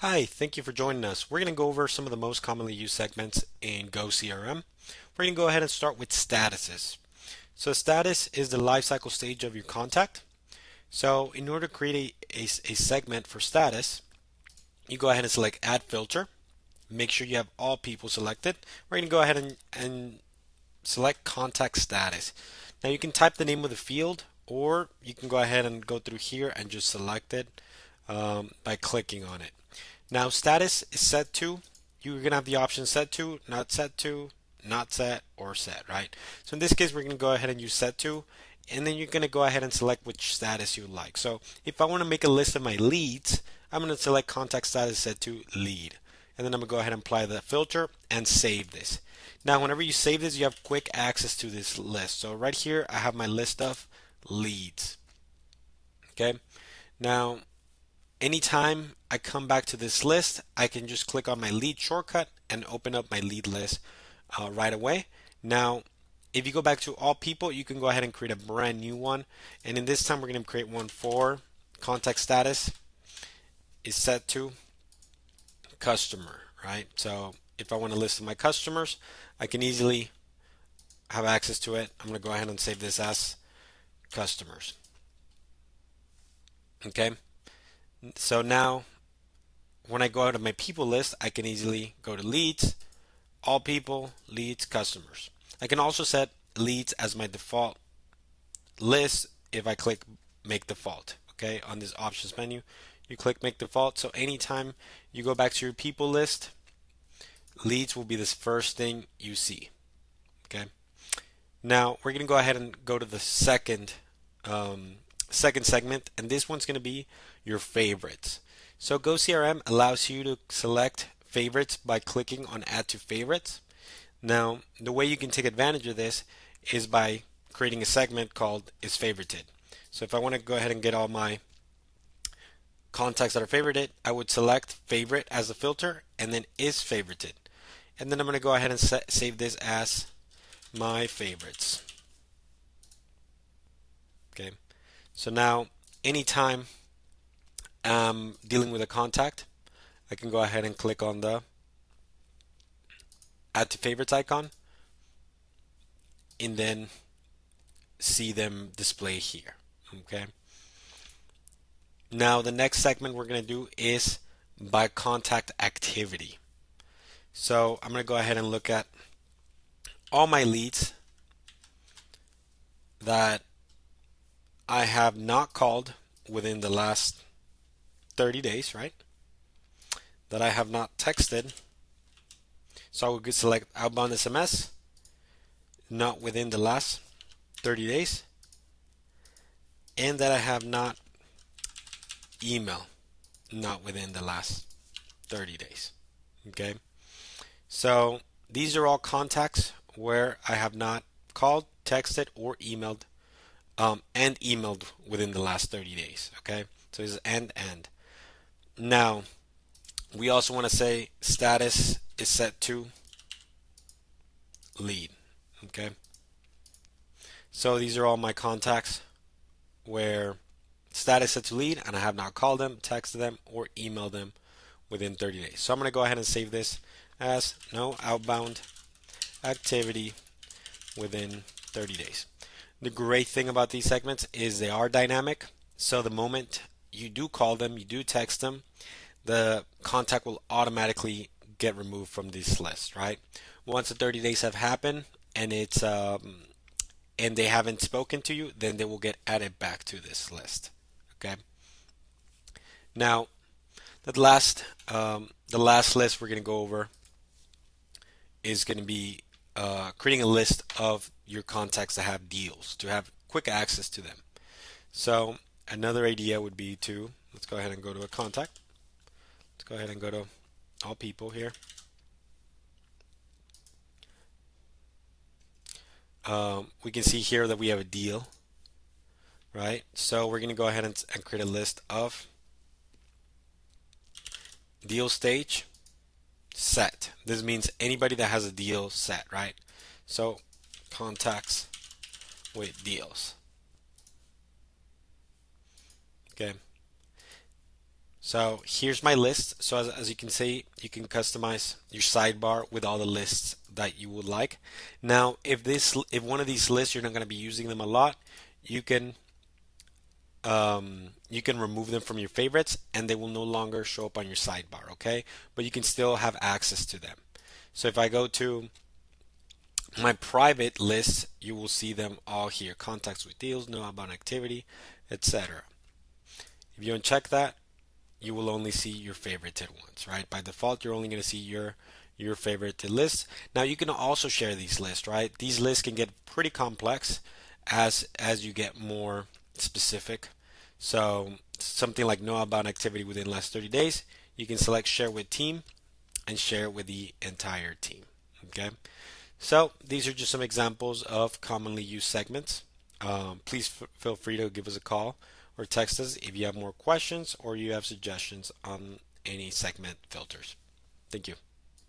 Hi, thank you for joining us. We're going to go over some of the most commonly used segments in Go CRM. We're going to go ahead and start with statuses. So status is the lifecycle stage of your contact. So in order to create a segment for status, you go ahead and select add filter. Make sure you have all people selected. We're going to go ahead and select contact status. Now you can type the name of the field, or you can go ahead and go through here and just select it by clicking on it. Now status is set to, you're going to have the option set to, not set to, not set, or set, right? So in this case, we're going to go ahead and use set to, and then you're going to go ahead and select which status you would like. So if I want to make a list of my leads, I'm going to select contact status set to lead. And then I'm going to go ahead and apply the filter and save this. Now, whenever you save this, you have quick access to this list. So right here, I have my list of leads. Okay. Now, anytime I come back to this list, I can just click on my lead shortcut and open up my lead list right away. Now, if you go back to all people, you can go ahead and create a brand new one. And in this time, we're going to create one for contact status is set to customer, right? So if I want to list my customers, I can easily have access to it. I'm going to go ahead and save this as customers. Okay. So now when I go out of my people list, I can easily go to leads, all people, leads, customers. I can also set leads as my default list if I click make default. Okay, on this options menu, you click make default. So anytime you go back to your people list, leads will be this first thing you see. Okay. Now we're going to go ahead and go to the second segment, and this one's going to be your favorites. So Go CRM allows you to select favorites by clicking on add to favorites. Now the way you can take advantage of this is by creating a segment called is favorited. So if I want to go ahead and get all my contacts that are favorited, I would select favorite as a filter and then is favorited. And then I'm going to go ahead and save this as my favorites. Okay. So now anytime I'm dealing with a contact, I can go ahead and click on the add to favorites icon and then see them display here. Okay. Now the next segment we're going to do is by contact activity. So I'm going to go ahead and look at all my leads that I have not called within the last 30 days, right? That I have not texted. So I would select outbound SMS, not within the last 30 days, and that I have not emailed, not within the last 30 days. Okay. So these are all contacts where I have not called, texted, or emailed, and emailed within the last 30 days. Okay. So it's and. Now, we also want to say status is set to lead. Okay. So these are all my contacts where status set to lead and I have not called them, texted them, or emailed them within 30 days. So I'm going to go ahead and save this as no outbound activity within 30 days. The great thing about these segments is they are dynamic. So the moment you do call them, you do text them, the contact will automatically get removed from this list, right? Once the 30 days have happened and it's and they haven't spoken to you, then they will get added back to this list. Okay. Now, the last list we're going to go over is going to be creating a list of your contacts that have deals to have quick access to them. So another idea would be to let's go ahead and go to a contact. Let's go ahead and go to all people here. We can see here that we have a deal, right? So we're going to go ahead and create a list of deal stage set. This means anybody that has a deal set, right? So contacts with deals. Okay. So here's my list. So as you can see, you can customize your sidebar with all the lists that you would like. Now, if one of these lists you're not going to be using them a lot, you can you can remove them from your favorites and they will no longer show up on your sidebar, okay? But you can still have access to them. So if I go to my private list, you will see them all here. Contacts with deals, no outbound activity, etc. If you uncheck that, you will only see your favorited ones, right? By default, you're only going to see your favorited lists. Now you can also share these lists, right? These lists can get pretty complex as you get more specific. So something like no outbound activity within the last 30 days, you can select share with team and share with the entire team. Okay. So these are just some examples of commonly used segments. Please feel free to give us a call or text us if you have more questions or you have suggestions on any segment filters. Thank you.